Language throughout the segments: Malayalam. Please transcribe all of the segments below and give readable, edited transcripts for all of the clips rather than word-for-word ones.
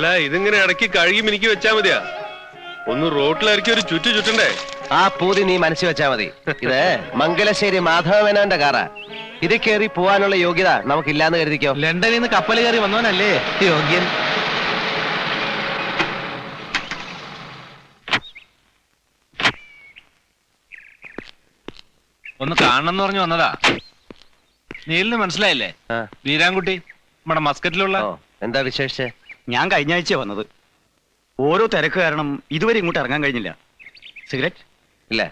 അല്ല ഇതിങ്ങനെ ഇടയ്ക്ക് കഴുകി മിനിക്ക് വെച്ചാ മതിയാ. ഒന്ന് റോട്ടിലിറക്കി ഒരു ചുറ്റണ്ടേ? ആ പൂതി നീ മനസ്സിൽ വെച്ചാ മതി. ഇത് മംഗലശ്ശേരി മാധവമേനോന്റെ കാറാ. ഇത് കയറി പോവാനുള്ള യോഗ്യത നമുക്കില്ലാന്ന് കരുതിക്കോ. ലണ്ടനിൽ നിന്ന് കപ്പൽ കയറി വന്നവനല്ലേ യോഗ്യൻ. ഒന്ന് കാണണമെന്ന് പറഞ്ഞു വന്നതാ. നീലിന് മനസ്സിലായില്ലേ? വീരാൻകുട്ടി നമ്മുടെ മസ്കറ്റിലുള്ള. എന്താ വിശേഷിച്ച്? ഞാൻ കഴിഞ്ഞ ആഴ്ച വന്നത്. ഓരോ തിരക്ക് കാരണം ഇതുവരെ ഇങ്ങോട്ട് ഇറങ്ങാൻ കഴിഞ്ഞില്ല. സിഗരറ്റ് ഇല്ല,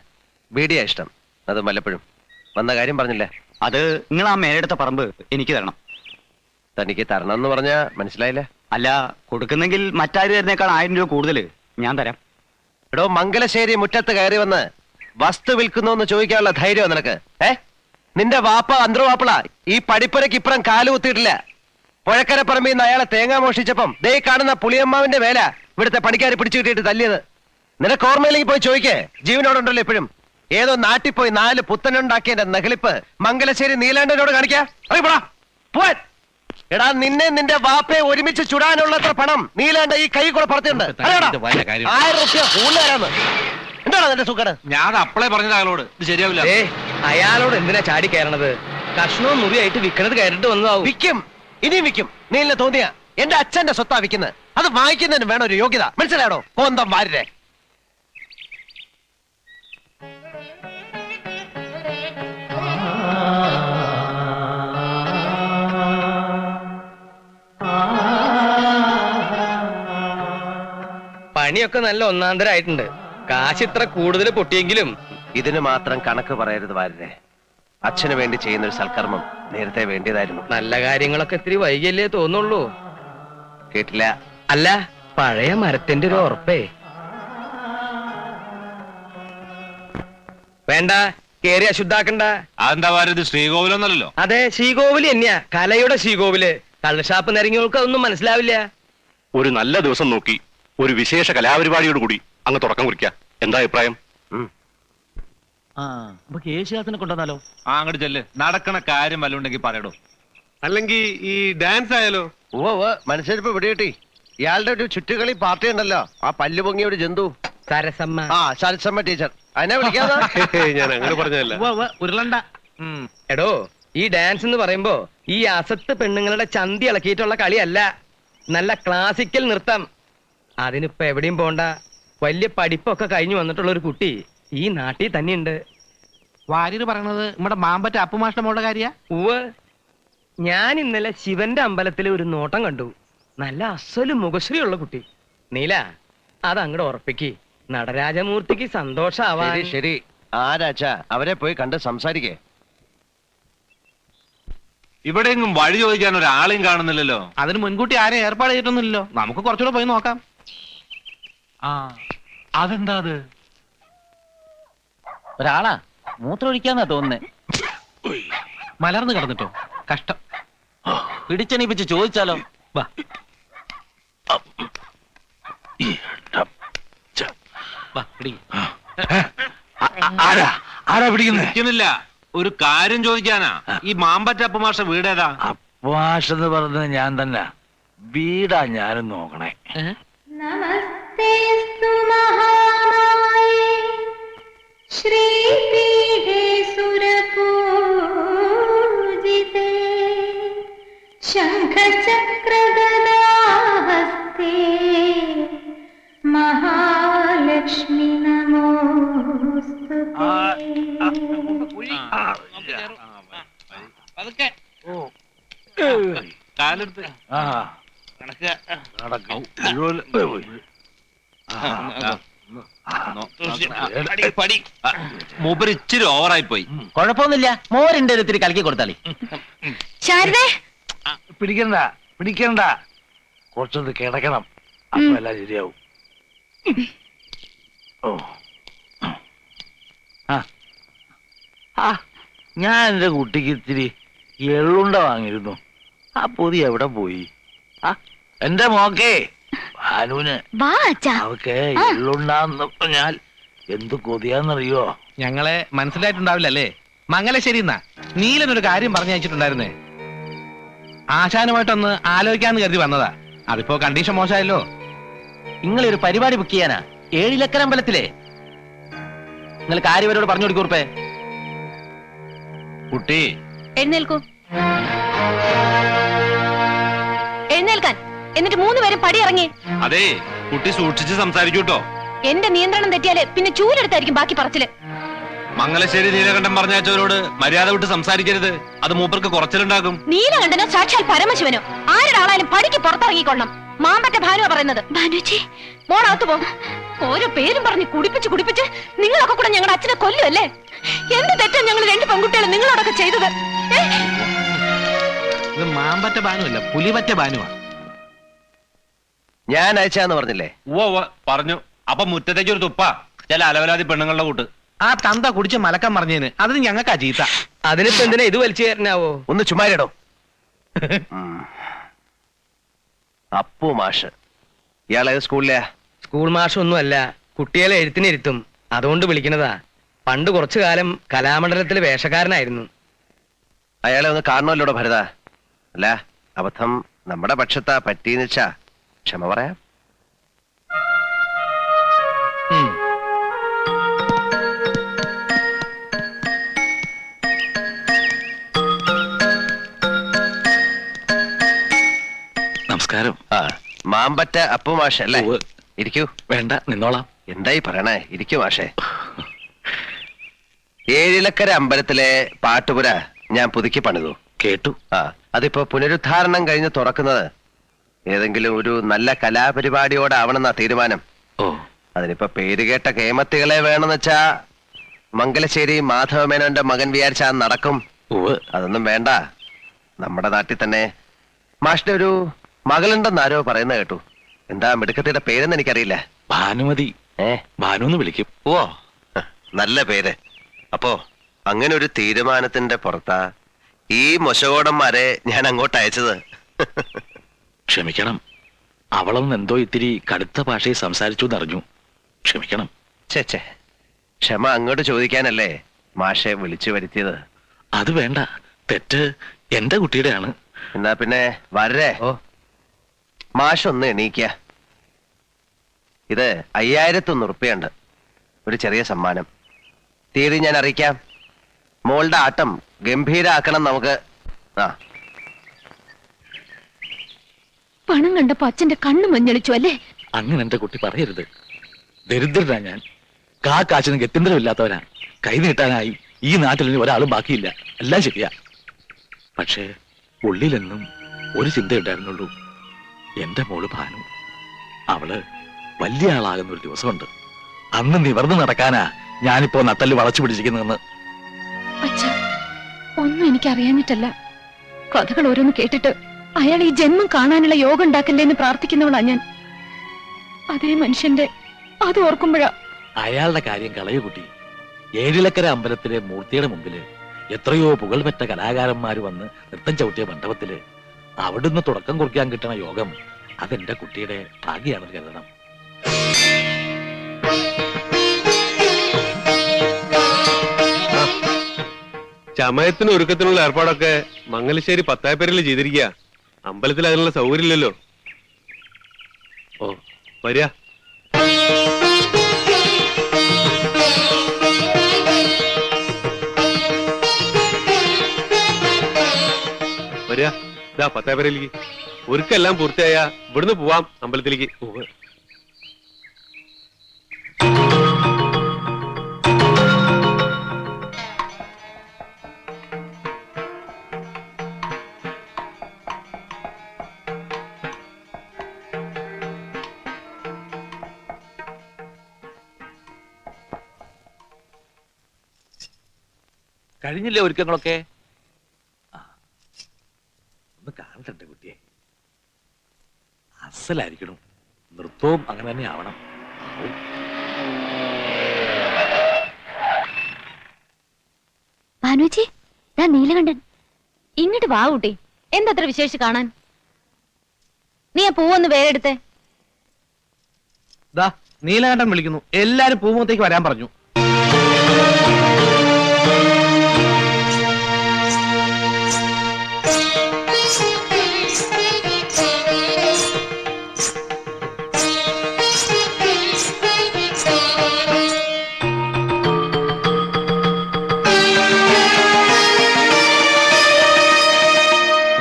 ബീഡിയാ ഇഷ്ടം. അത് വല്ലപ്പോഴും. വന്ന കാര്യം പറഞ്ഞില്ലേ? അത് നിങ്ങൾ ആ മേലെടുത്ത പറമ്പ് എനിക്ക് തരണം. തനിക്ക് തരണം എന്ന് പറഞ്ഞാ മനസ്സിലായില്ല. അല്ല, കൊടുക്കുന്നെങ്കിൽ മറ്റാര് തരുന്നേക്കാൾ 1000 രൂപ കൂടുതൽ ഞാൻ തരാം. എടോ, മംഗലശ്ശേരി മുറ്റത്ത് കയറി വന്ന് വസ്തു വിൽക്കുന്നു എന്ന് ചോദിക്കാനുള്ള ധൈര്യം നിനക്ക്? നിന്റെ വാപ്പ അന്തർവാപ്പിള ഈ പടിപ്പുരക്ക് ഇപ്പുറം കാല് കുത്തിയിട്ടില്ല. പുഴക്കര പറമ്പിൽ നിന്ന് അയാളെ തേങ്ങ മോഷിച്ചപ്പം ദേ കാണുന്ന പുളിയമ്മാവിന്റെ വേല ഇവിടുത്തെ പണിക്കാരെ പിടിച്ചു കിട്ടിയിട്ട് തല്ലിയത്. നിനക്ക് ഓർമ്മയിലേക്ക് പോയി ചോദിക്കേ. ജീവനോടുണ്ടല്ലോ ഇപ്പോഴും. ഏതോ നാട്ടിൽ പോയി 4 പുത്തനുണ്ടാക്കിയതിന്റെ നഹലിപ്പ് മംഗലശ്ശേരി നീലാണ്ടനോട് കാണിക്കാ. എടാ, നിന്നെ നിന്റെ വാപ്പയെ ഒരുമിച്ച് ചുടാനുള്ളത്ര പണം നീലാണ്ട ഈ കൈ കൂടെ പറഞ്ഞിട്ടുണ്ട്. 1000 രൂപ കൂടുതലാരാന്ന്. എന്താണ് നിന്റെ സുഖം? ഞാൻ അപ്പളേ പറഞ്ഞത് അയാളോട് ഇത് ശരിയാവില്ല. അയാളോട് എന്തിനാ ചാടി കയറണത്? കഷ്ണവും മുറിയായിട്ട് വിൽക്കണത് കയറിട്ട് വന്നതാവും. വിൽക്കും, ഇനിയും വിൽക്കും. നീലിനെ തോന്നിയ എന്റെ അച്ഛന്റെ സ്വത്താ വിൽക്കുന്നത്. അത് വാങ്ങിക്കുന്നതിന് വേണം ഒരു യോഗ്യത. മനസ്സിലായോ? കോന്തം വാരിരെ. പണിയൊക്കെ നല്ല ഒന്നാന്തരായിട്ടുണ്ട്. കാശ് ഇത്ര കൂടുതൽ പൊട്ടിയെങ്കിലും ഇതിന് മാത്രം കണക്ക് പറയരുത് വാരിരെ. അച്ഛന് വേണ്ടി ചെയ്യുന്ന ഒരു സൽക്കർമ്മം നേരത്തെ വേണ്ടിയതായിരുന്നു. നല്ല കാര്യങ്ങളൊക്കെ ഇത്തിരി വൈകിയല്ലേ തോന്നുള്ളൂ. കേട്ടില്ല? അല്ല, പഴയ മരത്തിന്റെ ഒരു ഉറപ്പേ. വേണ്ട, കേറി അശുദ്ധാക്കണ്ട. അതെന്താ പറയുന്നത്? ശ്രീകോവിലൊന്നല്ലോ. അതെ, ശ്രീകോവില് തന്നെയാ. കലയുടെ ശ്രീകോവില്. കള്ളഷാപ്പ് നിരങ്ങിയവർക്ക് അതൊന്നും മനസ്സിലാവില്ല. ഒരു നല്ല ദിവസം നോക്കി ഒരു വിശേഷ കലാപരിപാടിയോട് കൂടി അങ്ങ് തുടക്കം കുറിക്കാം. എന്താ അഭിപ്രായം? കേശാസിനെ കൊണ്ടുവന്നാലോ? അങ്ങോട്ട് ചെല്ല്. നടക്കണ കാര്യം വല്ലുണ്ടെങ്കിൽ പറയടോ. അല്ലെങ്കിൽ ഈ ഡാൻസ് ആയാലോ? മനസ്സിലിപ്പോ പിടികിട്ടി. ഇയാളുടെ ഒരു ചുറ്റുകളി പാർട്ടി ഉണ്ടല്ലോ, ആ പല്ലു പൊങ്ങിയ ഒരു ജന്തു. സരസമ്മ. സരസമ്മ ടീച്ചർ. അതിനെ വിളിക്കാതെ. ഞാൻ അങ്ങനെ പറഞ്ഞതല്ല. ഉരുളണ്ട. എടോ, ഈ ഡാൻസ് എന്ന് പറയുമ്പോ ഈ അസത്ത് പെണ്ണുങ്ങളുടെ ചന്തി ഇളക്കിയിട്ടുള്ള കളിയല്ല. നല്ല ക്ലാസിക്കൽ നൃത്തം. അതിനിപ്പോ എവിടെയും പോണ്ട. വലിയ പഠിപ്പൊക്കെ കഴിഞ്ഞു വന്നിട്ടുള്ള ഒരു കുട്ടി ഈ നാട്ടിൽ തന്നെയുണ്ട്. വാര്യര് പറയണത് നമ്മുടെ മാമ്പറ്റ അപ്പുമാഷ്ട മോളുടെ കാര്യ? ഉവ്വ്. ഞാൻ ഇന്നലെ ശിവന്റെ അമ്പലത്തിൽ ഒരു നോട്ടം കണ്ടു. നല്ല അസല് മുഖശ്രീ ഉള്ള കുട്ടി. നീല, അത് അങ്ങോട്ട് ഉറപ്പിക്ക്. നടരാജമൂർത്തിക്ക് സന്തോഷാവാൻ. ശരി, ആരാച്ചാ അവരെ പോയി കണ്ട് സംസാരിക്കേ. ഇവിടെയെങ്കിലും വഴി ചോദിക്കാൻ ഒരാളെയും കാണുന്നില്ലല്ലോ. അതിന് മുൻകൂട്ടി ആരെയും ഏർപ്പാട് ചെയ്തിട്ടൊന്നുമില്ലല്ലോ. നമുക്ക് കുറച്ചുകൂടെ പോയി നോക്കാം. അതെന്താ? അത് ഒരാളാ മൂത്രമൊഴിക്കാന്നാ തോന്നുന്നേ. മലർന്നു കിടന്നിട്ടോ? കഷ്ടം. പിടിച്ചെണീപ്പിച്ച് ചോദിച്ചാലോ? വാ. ആരാ പിടിക്കുന്നില്ല. ഒരു കാര്യം ചോദിക്കാനാ. ഈ മാമ്പറ്റ അപ്പമാഷ വീടേതാ? അപ്പമാഷെന്ന് പറഞ്ഞത് ഞാൻ തന്നെ. വീടാ ഞാനും നോക്കണേ. നമസ്തേസ്തു മഹാമായേ ശ്രീപീഠേ സുരപൂജിതേ ശംഖചക്രഗദാഹസ്തേ മഹാലക്ഷ്മി നമോസ്തുതേ. കാലെടുത്ത് മൂപ്പര് ഇച്ചിരി ഓവറായി പോയി. കുഴപ്പമൊന്നുമില്ല, മോരിന്റെ ഒത്തിരി കലക്കി കൊടുത്താളി. പിടിക്കണ്ട പിടിക്കണ്ട, കുറച്ചൊന്ന് കിടക്കണം. അപ്പൊ എല്ലാം ശരിയാവും. ഞാൻ എന്റെ കുട്ടിക്ക് ഇത്തിരി എള്ളുണ്ട വാങ്ങിയിരുന്നു. ആ പൊതി എവിടെ പോയി? എന്റെ മോക്കേ ഭാനുവിന് അവക്ക് എള്ളുണ്ടാന്ന് പറഞ്ഞാൽ എന്ത് കൊതിയാന്നറിയോ? ഞങ്ങളെ മനസ്സിലായിട്ടുണ്ടാവില്ലല്ലേ? മംഗലശ്ശേരി എന്നാ നീലനൊരു കാര്യം പറഞ്ഞു അയച്ചിട്ടുണ്ടായിരുന്നേ. ആശാനുമായിട്ടൊന്ന് ആലോചിക്കാന്ന് കരുതി വന്നതാ. അതിപ്പോ കണ്ടീഷൻ മോശമായല്ലോ. നിങ്ങളൊരു പരിപാടി ബുക്ക് ചെയ്യാനാ 7 ലക്കര അമ്പലത്തിലെ. നിങ്ങൾ കാര്യവരോട് പറഞ്ഞു കൊടുക്കൂർപ്പേ. കുട്ടി എഴുന്നേൽക്കൂ. എഴുന്നേൽക്കാൻ. എന്നിട്ട് 3 പേരും പടി ഇറങ്ങി. അതെ, കുട്ടി സൂക്ഷിച്ച് സംസാരിക്കൂ കേട്ടോ. എന്റെ നിയന്ത്രണം തെറ്റിയാല് പിന്നെ ചൂലെടുത്തായിരിക്കും ബാക്കി പറച്ചില്. മംഗലശ്ശേരി നീലകണ്ഠൻ പറഞ്ഞവരോട് മര്യാദ വിട്ട് സംസാരിക്കരുത്. അത് മൂപ്പർക്ക് കുറച്ചിലുണ്ടാക്കും. നീലകണ്ഠനോ സാക്ഷാൽ പരമശിവനോ ആരുടെ ആളായാലും പടിക്ക് പുറത്തിറങ്ങിക്കൊള്ളണം. മാമ്പറ്റ ഭാനുവാ പറയുന്നത്. ഭാനുച്ചി മോളകത്ത് പോ. ഓരോ പേരും പറഞ്ഞ് കുടിപ്പിച്ച് നിങ്ങളൊക്കെ കൂടെ ഞങ്ങളുടെ അച്ഛനെ കൊല്ലുമല്ലേ? എന്ത് തെറ്റാ ഞങ്ങൾ 2 പെൺകുട്ടികളും നിങ്ങളോടൊക്കെ ചെയ്തത്? ഇത് മാമ്പറ്റ ബാനുവല്ല, പുലിപറ്റ ബാനുവാ. ഞാൻ അയച്ചാന്ന് പറഞ്ഞില്ലേ? ഉവ്വ പറഞ്ഞു. അപ്പൊ മുറ്റത്തേക്ക് ഒരു തുപ്പ ചില അലവലാതി പെണ്ണുങ്ങളുടെ കൂട്ട്. ആ തന്ത കുടിച്ച് മലക്കം പറഞ്ഞതിന് അതിന് ഞങ്ങൾക്കാ ചീത്ത. അതിനിപ്പോ എന്തിനാ ഇത് വലിച്ചു കയറിനാവോ? ഒന്ന് ചുമ്മാരിടോ. അപ്പു മാഷ് ഇയാളേത് സ്കൂളിലെയാ? സ്കൂൾ മാഷൊന്നും അല്ല, കുട്ടികളെ എഴുത്തിനിരുത്തും, അതുകൊണ്ട് വിളിക്കണതാ. പണ്ട് കുറച്ചു കാലം കലാമണ്ഡലത്തിലെ വേഷക്കാരനായിരുന്നു. അയാളെ ഒന്ന് കാണണമല്ലോടോ ഭരത. അല്ല, അബദ്ധം നമ്മുടെ പക്ഷത്താ പറ്റീന്ന് വെച്ചാ ക്ഷമ പറയാം. നമസ്കാരം. ആ, മാമ്പറ്റ അപ്പു മാഷ് അല്ലേ? ഉവ്വ്. ഇരിക്കൂ. വേണ്ട, നിന്നോളാം. എന്തായി പറയണേ? ഇരിക്കൂ മാഷേ. 7 ലക്കര അമ്പലത്തിലെ പാട്ടുപുര ഞാൻ പുതുക്കി പണിതു. കേട്ടു. ആ, അതിപ്പോ പുനരുദ്ധാരണം കഴിഞ്ഞ് തുറക്കുന്നത് ഏതെങ്കിലും ഒരു നല്ല കലാപരിപാടിയോടാവണമെന്നാ തീരുമാനം. ഓ, അതിനിപ്പോ പേരുകേട്ട കേമത്തികളെ വേണമെന്ന് വെച്ചാ മംഗലശ്ശേരി മാധവമേനോന്റെ മകൻ വിചാരിച്ചാ നടക്കും. ഉവ്വ്. അതൊന്നും വേണ്ട. നമ്മുടെ നാട്ടിൽ തന്നെ മാഷിന്റെ ഒരു മകളുണ്ടെന്നാരോ പറയുന്നത് കേട്ടു. എന്താ മിടുക്കത്തിയുടെ പേരെന്ന് എനിക്കറിയില്ല. ഭാനുമതി. ഭാനു എന്ന് വിളിക്കും. ഓ, നല്ല പേര്. അപ്പോ അങ്ങനെ ഒരു തീരുമാനത്തിന്റെ പുറത്താ ഈ മൊശകോടന്മാരെ ഞാൻ അങ്ങോട്ട് അയച്ചത്. ക്ഷമിക്കണം, അവളൊന്ന് എന്തോ ഇത്തിരി കടുത്ത ഭാഷയിൽ സംസാരിച്ചു എന്നറിഞ്ഞു. ക്ഷമിക്കണം. ചേ, ക്ഷമ അങ്ങോട്ട് ചോദിക്കാനല്ലേ മാഷെ വിളിച്ചു വരുത്തിയത്. അത് വേണ്ട, തെറ്റ് എന്റെ കുട്ടിയുടെയാണ്. എന്നാ പിന്നെ വരേ. ഓ, മാഷൊന്ന് എണീക്ക. ഇത് 5001 ഉറുപ്പ്യുണ്ട്, ഒരു ചെറിയ സമ്മാനം. തീയതി ഞാൻ അറിയിക്കാം. മോളുടെ ആട്ടം ഗംഭീരാക്കണം നമുക്ക്. ആ, പണം കണ്ടപ്പോ അച്ഛന്റെ കണ്ണ് മഞ്ഞളിച്ചു അല്ലേ? അങ്ങനെ എന്റെ കുട്ടി പറയരുത്. ദരിദ്രനാ ഞാൻ. കാശിന് ഗത്യന്തരമില്ലാത്തവനാ. കൈ നീട്ടാനായി ഈ നാട്ടിൽ ഇനി ഒരാളും ബാക്കിയില്ല. എല്ലാം ശരിയാ. പക്ഷേ ഉള്ളിലെന്നും ഒരു ചിന്തയുണ്ടായിരുന്നുള്ളൂ. എന്റെ മോള് ഭാനു, അവള് വലിയ ആളാകുന്ന ഒരു ദിവസമുണ്ട്. അന്ന് നിവർന്ന് നടക്കാനാ ഞാനിപ്പോ നട്ടല് വളച്ചു പിടിച്ചിരിക്കുന്നതെന്ന്. അച്ഛാ, ഒന്നും എനിക്ക് അറിയാഞ്ഞിട്ടല്ല. കഥകൾ ഓരോന്ന് കേട്ടിട്ട് അയാൾ ഈ ജന്മം കാണാനുള്ള യോഗം ഉണ്ടാക്കല്ലേ എന്ന് പ്രാർത്ഥിക്കുന്നവളാ ഞാൻ. അതേ മനുഷ്യന്റെ അത് ഓർക്കുമ്പോഴാ. അയാളുടെ കാര്യം കളയു കുട്ടി. 7 ലക്കര അമ്പലത്തിലെ മൂർത്തിയുടെ മുമ്പില് എത്രയോ പുകൾപെറ്റ കലാകാരന്മാര് വന്ന് നൃത്തം ചവിട്ടിയ മണ്ഡപത്തില് അവിടുന്ന് തുടക്കം കുറിക്കാൻ കിട്ടുന്ന യോഗം അതെന്റെ കുട്ടിയുടെ ഭാഗ്യാണെന്ന് കരുതണം. ചമയത്തിനും ഒരുക്കത്തിനുള്ള ഏർപ്പാടൊക്കെ മംഗലശ്ശേരി പത്തായപ്പേരിൽ ചെയ്തിരിക്കുക. അമ്പലത്തിൽ അതിനുള്ള സൗകര്യം ഇല്ലല്ലോ. ഓ, വരിക. വരിക. ഇതാ പത്തായപ്പേരയിലേക്ക്. ഒരുക്കെല്ലാം പൂർത്തിയായ ഇവിടുന്ന് പോവാം അമ്പലത്തിലേക്ക്. കഴിഞ്ഞില്ലേ ഒരുക്കങ്ങളൊക്കെ? ഒന്ന് കാണട്ടെ കുട്ടിയെ. അസലായിരിക്കണം. നൃത്തവും അങ്ങനെ തന്നെ ആവണം. ഭാനുച്ചി, നീലകണ്ഠൻ ഇങ്ങോട്ട് വാ കുട്ടി. എന്തത്ര വിശേഷിച്ച് കാണാൻ? നീ ആ പൂവൊന്ന് വേറെ എടുത്തേ. നീലകണ്ഠൻ വിളിക്കുന്നു. എല്ലാരും പൂമുഖത്തേക്ക് വരാൻ പറഞ്ഞു.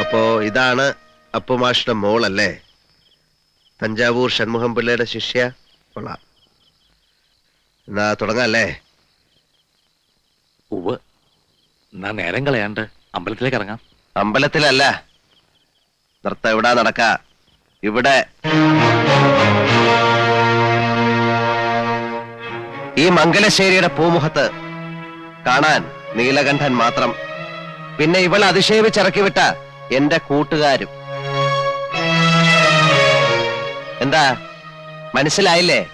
അപ്പോ ഇതാണ് അപ്പുമാഷിന്റെ മോളല്ലേ? തഞ്ചാവൂർ ഷൺമുഖം പിള്ളയുടെ ശിഷ്യ. കൊള്ളാം. എന്നാ തുടങ്ങാല്ലേ? ഉവ് എന്നാ നേരം കളയാണ്ട് അമ്പലത്തിലേക്ക് ഇറങ്ങാം. അമ്പലത്തിലല്ല, നൃത്തം എവിടാ നടക്ക? ഇവിടെ. ഈ മംഗലശ്ശേരിയുടെ പൂമുഖത്ത് കാണാൻ നീലകണ്ഠൻ മാത്രം, പിന്നെ ഇവൾ അതിശയിച്ചിറക്കി വിട്ട എന്റെ കൂട്ടുകാരും. എന്താ മനസ്സിലായില്ലേ?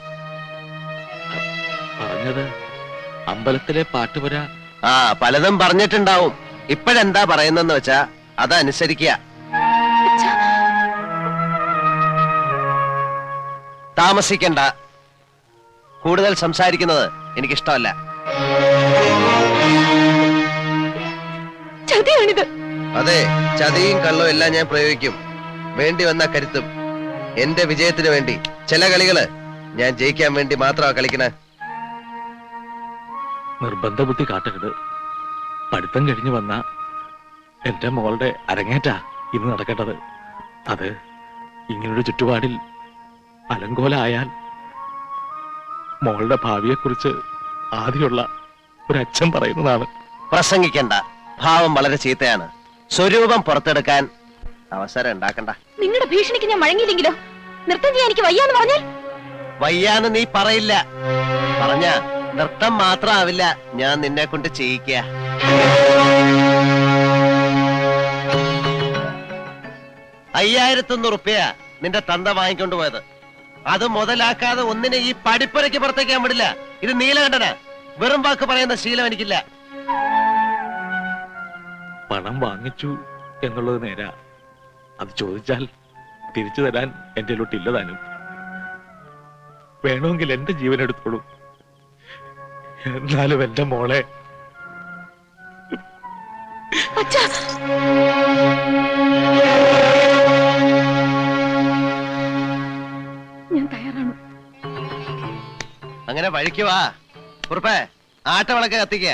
പറഞ്ഞത് അമ്പലത്തിലെ പാട്ടുപുര. ആ, പലതും പറഞ്ഞിട്ടുണ്ടാവും. ഇപ്പോഴെന്താ പറയുന്നെന്ന് വെച്ചാ അതനുസരിക്കുക. താമസിക്കണ്ട. കൂടുതൽ സംസാരിക്കുന്നത് എനിക്കിഷ്ടമല്ല. ചതിയാണിത്. അതെ, ചതിയും കള്ളവും എല്ലാം ഞാൻ പ്രയോഗിക്കും. വേണ്ടി വന്ന കരുത്തും. എന്റെ വിജയത്തിന് വേണ്ടി. ചില കളികള് ഞാൻ ജയിക്കാൻ വേണ്ടി മാത്രമാ കളിക്കണേ. നിർബന്ധ ബുദ്ധി കാട്ടരുത്. പഠിത്തം കഴിഞ്ഞു വന്ന എന്റെ മോളുടെ അരങ്ങേറ്റാ ഇന്ന് നടക്കേണ്ടത്. അത് ഇങ്ങനൊരു ചുറ്റുപാടിൽ അലങ്കോലായാൽ മോളുടെ ഭാവിയെക്കുറിച്ച് ആദ്യമുള്ള ഒരു അച്ഛൻ പറയുന്നതാണ്. പ്രസംഗിക്കണ്ട. ഭാവം വളരെ ചീത്തയാണ്. സ്വരൂപം പുറത്തെടുക്കാൻ അവസരം ഉണ്ടാക്കണ്ട. നിങ്ങളുടെ ഭീഷണിക്ക് ഞാൻ വഴങ്ങിയില്ലെങ്കിലോ? നൃത്തം ചെയ്യാൻ എനിക്ക് വയ്യാന്ന് പറഞ്ഞാൽ? വയ്യാന്ന് നീ പറയില്ല. പറഞ്ഞ നൃത്തം മാത്രമാവില്ല, ഞാൻ നിന്നെ കൊണ്ട് ചെയ്യിക്ക. 5100 റുപ്യ നിന്റെ തന്ത വാങ്ങിക്കൊണ്ട് പോയത്. അത് മുതലാക്കാതെ ഒന്നിനെ ഈ പടിപ്പുരയ്ക്ക് പുറത്തേക്കാൻ വിടില്ല. ഇത് നീലകണ്ഠനാ. വെറും വാക്ക് പറയുന്ന ശീലം എനിക്കില്ല. പണം വാങ്ങിച്ചു എന്നുള്ളത് നേരാ. അത് ചോദിച്ചാൽ തിരിച്ചു തരാൻ എന്റെ ലോട്ടില്ല താനും. വേണമെങ്കിൽ എന്റെ ജീവൻ എടുത്തോളൂ. എന്നാലും എന്റെ മോളെ അച്ഛാ, ഞാൻ തയ്യാറാണ്. അങ്ങനെ വഴിക്ക് വാ. കുറുപ്പേ, ആട്ടവിളക്ക് കത്തിക്ക.